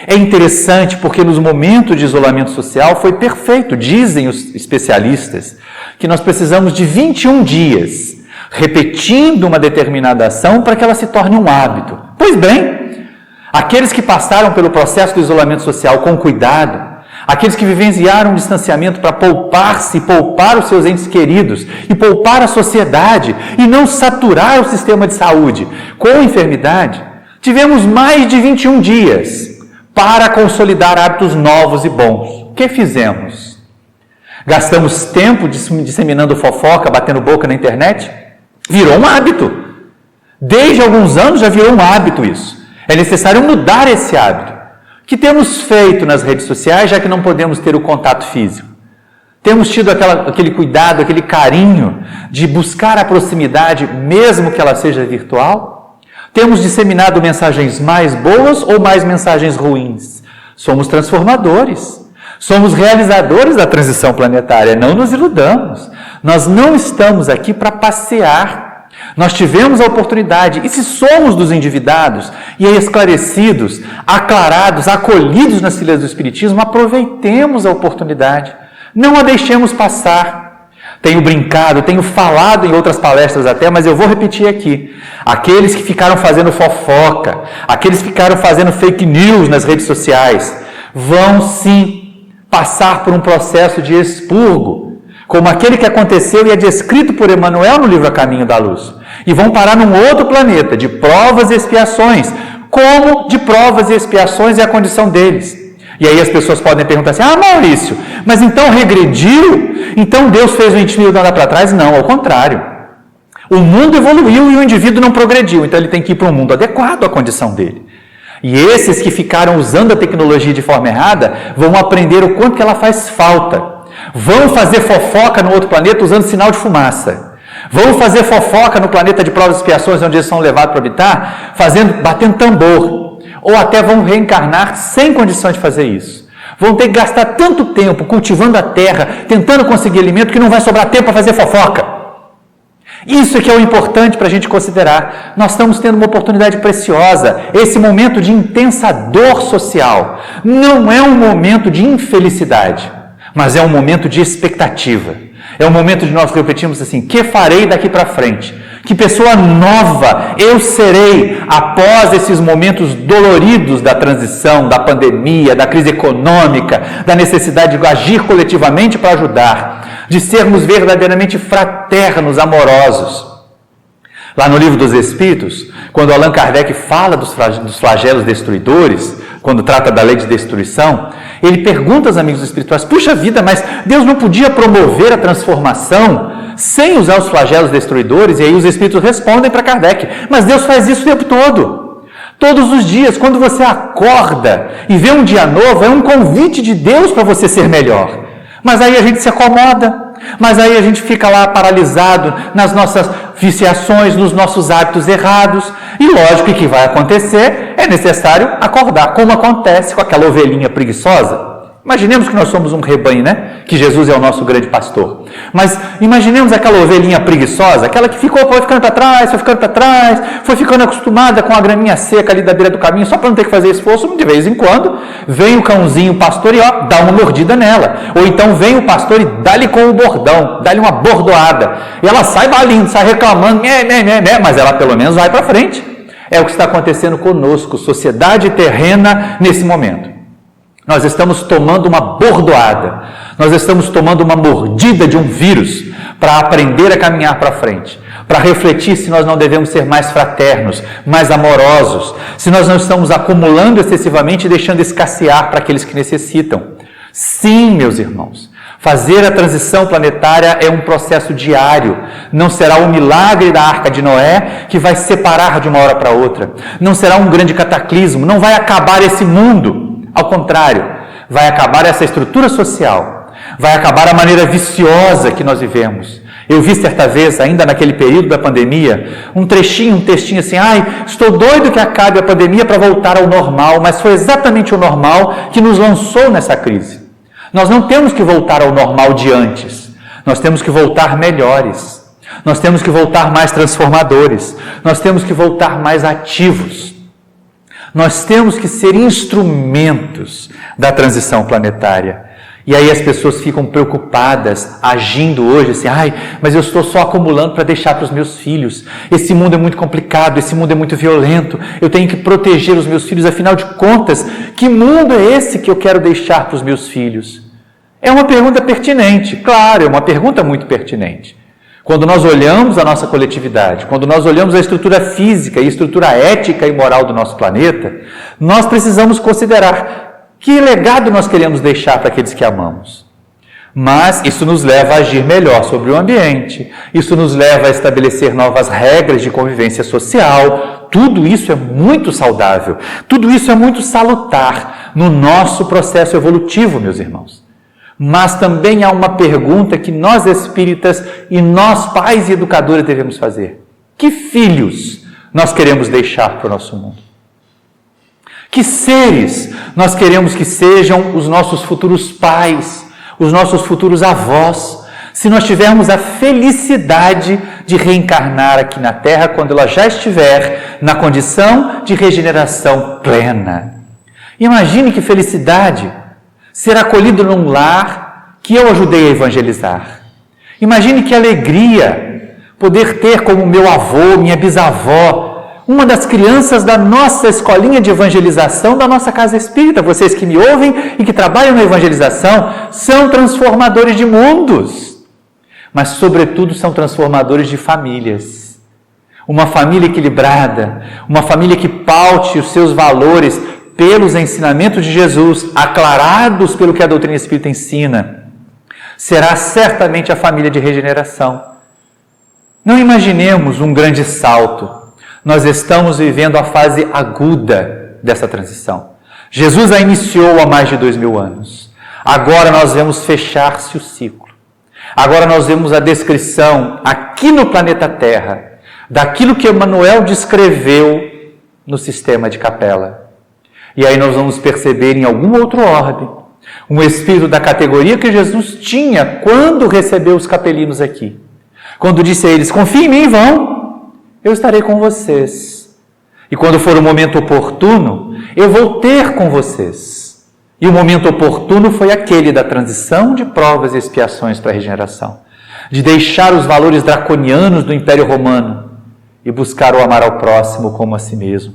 [SPEAKER 2] É interessante porque nos momentos de isolamento social foi perfeito, dizem os especialistas, que nós precisamos de 21 dias repetindo uma determinada ação para que ela se torne um hábito. Pois bem, aqueles que passaram pelo processo do isolamento social com cuidado, aqueles que vivenciaram um distanciamento para poupar-se e poupar os seus entes queridos e poupar a sociedade e não saturar o sistema de saúde com enfermidade, tivemos mais de 21 dias para consolidar hábitos novos e bons. O que fizemos? Gastamos tempo disseminando fofoca, batendo boca na internet? Virou um hábito. Desde alguns anos já virou um hábito isso. É necessário mudar esse hábito. O que temos feito nas redes sociais, já que não podemos ter o contato físico? Temos tido aquele cuidado, aquele carinho de buscar a proximidade, mesmo que ela seja virtual? Temos disseminado mensagens mais boas ou mais mensagens ruins? Somos transformadores. Somos realizadores da transição planetária, não nos iludamos. Nós não estamos aqui para passear. Nós tivemos a oportunidade, e se somos dos endividados e esclarecidos, aclarados, acolhidos nas fileiras do Espiritismo, aproveitemos a oportunidade. Não a deixemos passar. Tenho brincado, tenho falado em outras palestras até, mas eu vou repetir aqui. Aqueles que ficaram fazendo fofoca, aqueles que ficaram fazendo fake news nas redes sociais, vão sim passar por um processo de expurgo, como aquele que aconteceu e é descrito por Emmanuel no livro A Caminho da Luz. E vão parar num outro planeta de provas e expiações. Como de provas e expiações é a condição deles? E aí as pessoas podem perguntar assim, Maurício, mas então regrediu? Então Deus fez o indivíduo andar para trás? Não, ao contrário. O mundo evoluiu e o indivíduo não progrediu, então ele tem que ir para um mundo adequado à condição dele. E esses que ficaram usando a tecnologia de forma errada vão aprender o quanto que ela faz falta. Vão fazer fofoca no outro planeta usando sinal de fumaça. Vão fazer fofoca no planeta de provas e expiações, onde eles são levados para habitar, batendo tambor. Ou até vão reencarnar sem condição de fazer isso. Vão ter que gastar tanto tempo cultivando a terra, tentando conseguir alimento, que não vai sobrar tempo para fazer fofoca. Isso é que é o importante para a gente considerar. Nós estamos tendo uma oportunidade preciosa. Esse momento de intensa dor social não é um momento de infelicidade, mas é um momento de expectativa. É um momento de nós repetirmos assim, que farei daqui para frente? Que pessoa nova eu serei após esses momentos doloridos da transição, da pandemia, da crise econômica, da necessidade de agir coletivamente para ajudar, de sermos verdadeiramente fraternos, amorosos. Lá no Livro dos Espíritos, quando Allan Kardec fala dos flagelos destruidores, quando trata da lei de destruição, ele pergunta aos amigos espirituais, puxa vida, mas Deus não podia promover a transformação sem usar os flagelos destruidores? E aí os espíritos respondem para Kardec, mas Deus faz isso o tempo todo. Todos os dias, quando você acorda e vê um dia novo, é um convite de Deus para você ser melhor. Mas aí a gente se acomoda, mas aí a gente fica lá paralisado nas nossas viciações, nos nossos hábitos errados. E lógico que o que vai acontecer é necessário acordar, como acontece com aquela ovelhinha preguiçosa. Imaginemos que nós somos um rebanho, né? Que Jesus é o nosso grande pastor. Mas imaginemos aquela ovelhinha preguiçosa, aquela que foi ficando para trás, foi ficando acostumada com a graminha seca ali da beira do caminho, só para não ter que fazer esforço. De vez em quando, vem o cãozinho, o pastor, e dá uma mordida nela. Ou então vem o pastor e dá-lhe com o bordão, dá-lhe uma bordoada. E ela sai balindo, sai reclamando, mas ela pelo menos vai para frente. É o que está acontecendo conosco, sociedade terrena, nesse momento. Nós estamos tomando uma bordoada, nós estamos tomando uma mordida de um vírus para aprender a caminhar para frente, para refletir se nós não devemos ser mais fraternos, mais amorosos, se nós não estamos acumulando excessivamente e deixando escassear para aqueles que necessitam. Sim, meus irmãos, fazer a transição planetária é um processo diário. Não será um milagre da Arca de Noé que vai separar de uma hora para outra. Não será um grande cataclismo, não vai acabar esse mundo. Ao contrário, vai acabar essa estrutura social, vai acabar a maneira viciosa que nós vivemos. Eu vi certa vez, ainda naquele período da pandemia, um textinho assim, estou doido que acabe a pandemia para voltar ao normal, mas foi exatamente o normal que nos lançou nessa crise. Nós não temos que voltar ao normal de antes, nós temos que voltar melhores. Nós temos que voltar mais transformadores. Nós temos que voltar mais ativos. Nós temos que ser instrumentos da transição planetária. E aí as pessoas ficam preocupadas, agindo hoje assim, mas eu estou só acumulando para deixar para os meus filhos. Esse mundo é muito complicado, esse mundo é muito violento, eu tenho que proteger os meus filhos, afinal de contas, que mundo é esse que eu quero deixar para os meus filhos? É uma pergunta pertinente, claro, é uma pergunta muito pertinente. Quando nós olhamos a nossa coletividade, quando nós olhamos a estrutura física e a estrutura ética e moral do nosso planeta, nós precisamos considerar que legado nós queremos deixar para aqueles que amamos. Mas isso nos leva a agir melhor sobre o ambiente, isso nos leva a estabelecer novas regras de convivência social. Tudo isso é muito saudável, tudo isso é muito salutar no nosso processo evolutivo, meus irmãos. Mas também há uma pergunta que nós espíritas e nós pais e educadores devemos fazer. Que filhos nós queremos deixar para o nosso mundo? Que seres nós queremos que sejam os nossos futuros pais, os nossos futuros avós, se nós tivermos a felicidade de reencarnar aqui na Terra quando ela já estiver na condição de regeneração plena. Imagine que felicidade ser acolhido num lar que eu ajudei a evangelizar. Imagine que alegria poder ter como meu avô, minha bisavó, uma das crianças da nossa escolinha de evangelização, da nossa casa espírita. Vocês que me ouvem e que trabalham na evangelização são transformadores de mundos, mas sobretudo são transformadores de famílias. Uma família equilibrada, uma família que paute os seus valores pelos ensinamentos de Jesus, aclarados pelo que a doutrina espírita ensina, será certamente a família de regeneração. Não imaginemos um grande salto. Nós estamos vivendo a fase aguda dessa transição. Jesus a iniciou há mais de 2000 anos. Agora nós vemos fechar-se o ciclo. Agora nós vemos a descrição aqui no planeta Terra daquilo que Emmanuel descreveu no sistema de Capela. E aí nós vamos perceber em algum outro ordem um espírito da categoria que Jesus tinha quando recebeu os capelinos aqui. Quando disse a eles, confiem em mim, vão. Eu estarei com vocês. E quando for o momento oportuno, eu vou ter com vocês. E o momento oportuno foi aquele da transição de provas e expiações para a regeneração. De deixar os valores draconianos do Império Romano e buscar o amar ao próximo como a si mesmo.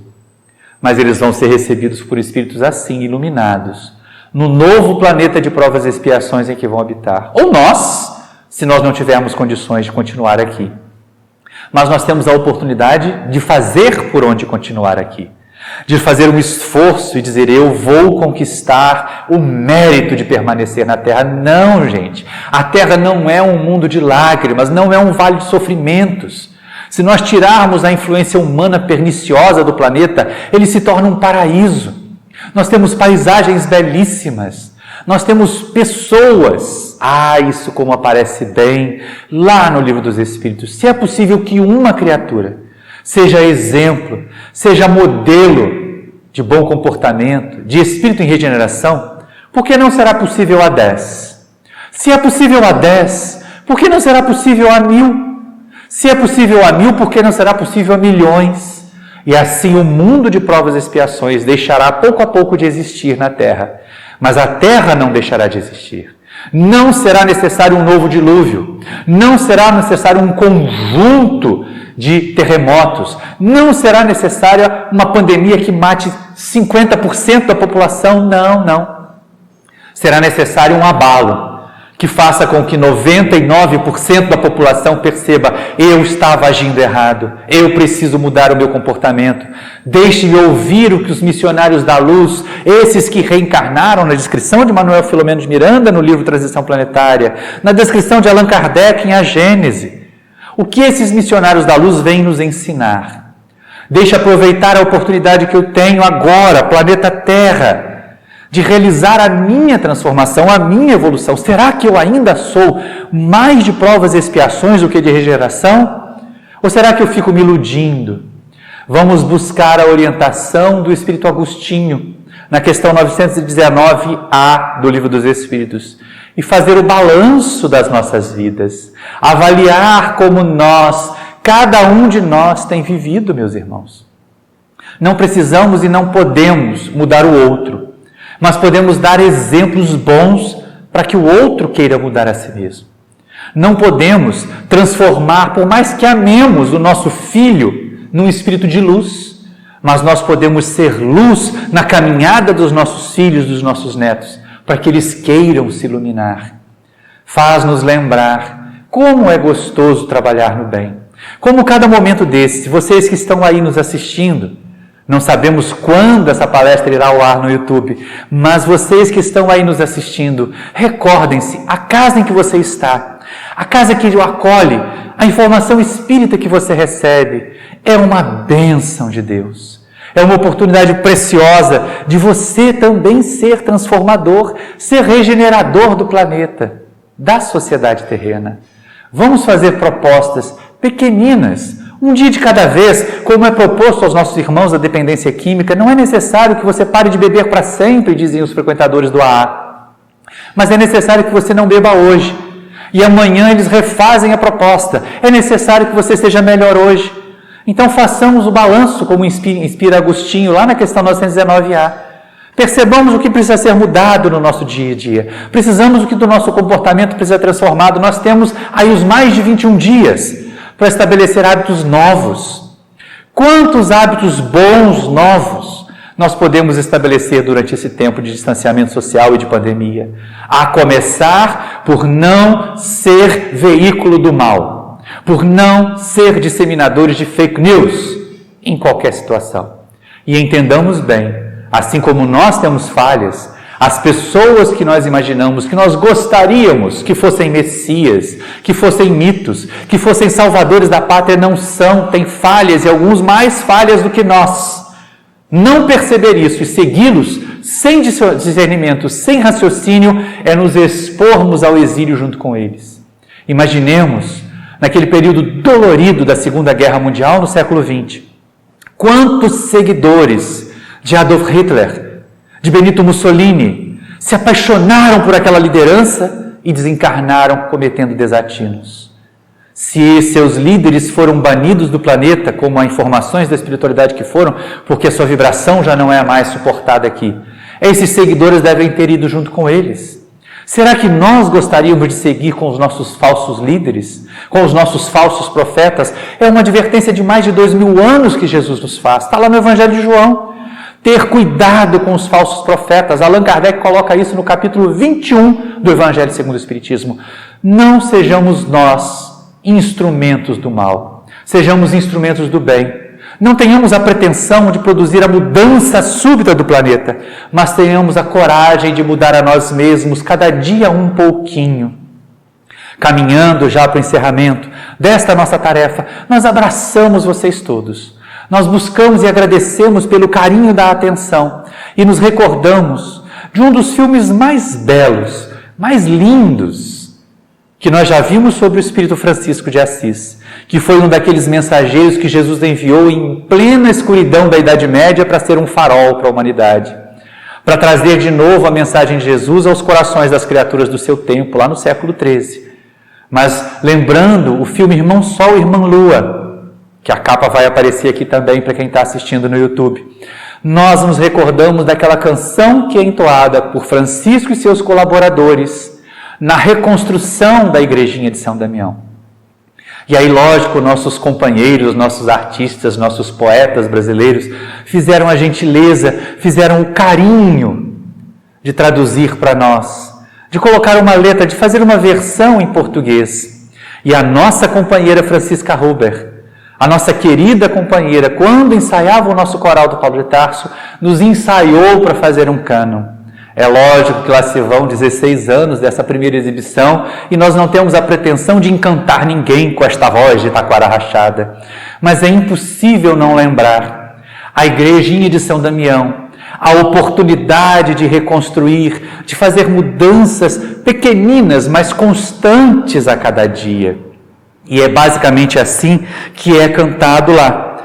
[SPEAKER 2] Mas eles vão ser recebidos por espíritos assim, iluminados, no novo planeta de provas e expiações em que vão habitar. Ou nós, se nós não tivermos condições de continuar aqui. Mas nós temos a oportunidade de fazer por onde continuar aqui. De fazer um esforço e dizer, eu vou conquistar o mérito de permanecer na Terra. Não, gente. A Terra não é um mundo de lágrimas, não é um vale de sofrimentos. Se nós tirarmos a influência humana perniciosa do planeta, ele se torna um paraíso. Nós temos paisagens belíssimas. Nós temos pessoas, isso como aparece bem lá no Livro dos Espíritos. Se é possível que uma criatura seja exemplo, seja modelo de bom comportamento, de espírito em regeneração, por que não será possível a 10? Se é possível a 10, por que não será possível a 1000? Se é possível a 1000, por que não será possível a milhões? E assim o mundo de provas e expiações deixará pouco a pouco de existir na Terra. Mas a Terra não deixará de existir. Não será necessário um novo dilúvio. Não será necessário um conjunto de terremotos. Não será necessária uma pandemia que mate 50% da população. Não. Será necessário um abalo que faça com que 99% da população perceba, eu estava agindo errado, eu preciso mudar o meu comportamento. Deixe-me ouvir o que os missionários da luz, esses que reencarnaram na descrição de Manuel Filomeno de Miranda no livro Transição Planetária, na descrição de Allan Kardec em A Gênese, o que esses missionários da luz vêm nos ensinar. Deixe aproveitar a oportunidade que eu tenho agora, planeta Terra, de realizar a minha transformação, a minha evolução. Será que eu ainda sou mais de provas e expiações do que de regeneração? Ou será que eu fico me iludindo? Vamos buscar a orientação do Espírito Agostinho, na questão 919A do Livro dos Espíritos. e fazer o balanço das nossas vidas, avaliar como cada um de nós tem vivido, meus irmãos. Não precisamos e não podemos mudar o outro, mas podemos dar exemplos bons para que o outro queira mudar a si mesmo. Não podemos transformar, por mais que amemos o nosso filho, num espírito de luz, mas nós podemos ser luz na caminhada dos nossos filhos, dos nossos netos, para que eles queiram se iluminar. Faz-nos lembrar como é gostoso trabalhar no bem. Como cada momento desse, vocês que estão aí nos assistindo, não sabemos quando essa palestra irá ao ar no YouTube, mas vocês que estão aí nos assistindo, recordem-se, a casa em que você está, a casa que o acolhe, a informação espírita que você recebe, é uma bênção de Deus. É uma oportunidade preciosa de você também ser transformador, ser regenerador do planeta, da sociedade terrena. Vamos fazer propostas pequeninas, um dia de cada vez, como é proposto aos nossos irmãos da dependência química. Não é necessário que você pare de beber para sempre, dizem os frequentadores do AA. Mas é necessário que você não beba hoje. E amanhã eles refazem a proposta. É necessário que você seja melhor hoje. Então façamos o balanço, como inspira Agostinho, lá na questão 919A. Percebamos o que precisa ser mudado no nosso dia a dia. Precisamos do que do nosso comportamento precisa ser transformado. Nós temos aí os mais de 21 dias para estabelecer hábitos novos. Quantos hábitos bons novos nós podemos estabelecer durante esse tempo de distanciamento social e de pandemia? A começar por não ser veículo do mal, por não ser disseminadores de fake news em qualquer situação. E entendamos bem, assim como nós temos falhas, as pessoas que nós imaginamos, que nós gostaríamos que fossem messias, que fossem mitos, que fossem salvadores da pátria, não são, têm falhas e alguns mais falhas do que nós. Não perceber isso e segui-los sem discernimento, sem raciocínio, é nos expormos ao exílio junto com eles. Imaginemos, naquele período dolorido da Segunda Guerra Mundial, no século XX, quantos seguidores de Adolf Hitler, de Benito Mussolini, se apaixonaram por aquela liderança e desencarnaram cometendo desatinos. Se seus líderes foram banidos do planeta, como há informações da espiritualidade que foram, porque a sua vibração já não é a mais suportada aqui, esses seguidores devem ter ido junto com eles. Será que nós gostaríamos de seguir com os nossos falsos líderes, com os nossos falsos profetas? É uma advertência de mais de 2000 anos que Jesus nos faz. Está lá no Evangelho de João. Ter cuidado com os falsos profetas. Allan Kardec coloca isso no capítulo 21 do Evangelho segundo o Espiritismo. Não sejamos nós instrumentos do mal. Sejamos instrumentos do bem. Não tenhamos a pretensão de produzir a mudança súbita do planeta, mas tenhamos a coragem de mudar a nós mesmos cada dia um pouquinho. Caminhando já para o encerramento desta nossa tarefa, nós abraçamos vocês todos. Nós buscamos e agradecemos pelo carinho da atenção e nos recordamos de um dos filmes mais belos, mais lindos, que nós já vimos sobre o Espírito Francisco de Assis, que foi um daqueles mensageiros que Jesus enviou em plena escuridão da Idade Média para ser um farol para a humanidade, para trazer de novo a mensagem de Jesus aos corações das criaturas do seu tempo, lá no século XIII. Mas lembrando o filme Irmão Sol e Irmã Lua, que a capa vai aparecer aqui também para quem está assistindo no YouTube. Nós nos recordamos daquela canção que é entoada por Francisco e seus colaboradores na reconstrução da igrejinha de São Damião. E aí, lógico, nossos companheiros, nossos artistas, nossos poetas brasileiros fizeram a gentileza, fizeram o carinho de traduzir para nós, de colocar uma letra, de fazer uma versão em português. E a nossa companheira Francisca Huber, a nossa querida companheira, quando ensaiava o nosso coral do Paulo de Tarso, nos ensaiou para fazer um cânon. É lógico que lá se vão 16 anos dessa primeira exibição e nós não temos a pretensão de encantar ninguém com esta voz de taquara rachada. Mas é impossível não lembrar a igrejinha de São Damião, a oportunidade de reconstruir, de fazer mudanças pequeninas, mas constantes a cada dia. E é basicamente assim que é cantado lá.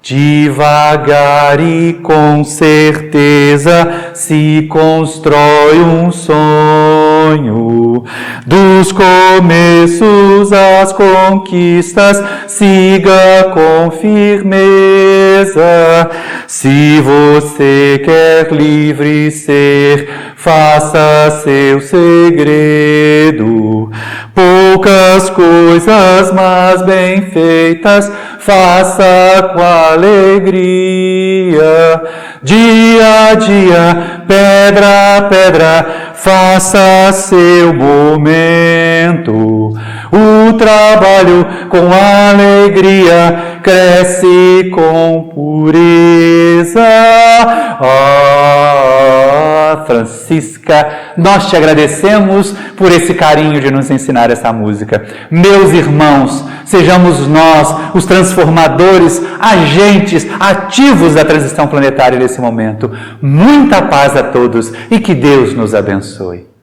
[SPEAKER 2] Devagar e com certeza se constrói um sonho. Dos começos às conquistas, siga com firmeza. Se você quer livre ser, faça seu segredo. Poucas coisas, mas bem feitas, faça com alegria. Dia a dia, pedra a pedra, faça seu momento. O trabalho com alegria cresce com pureza. Francisca, nós te agradecemos por esse carinho de nos ensinar essa música. Meus irmãos, sejamos nós os transformadores, agentes ativos da transição planetária nesse momento. Muita paz a todos e que Deus nos abençoe.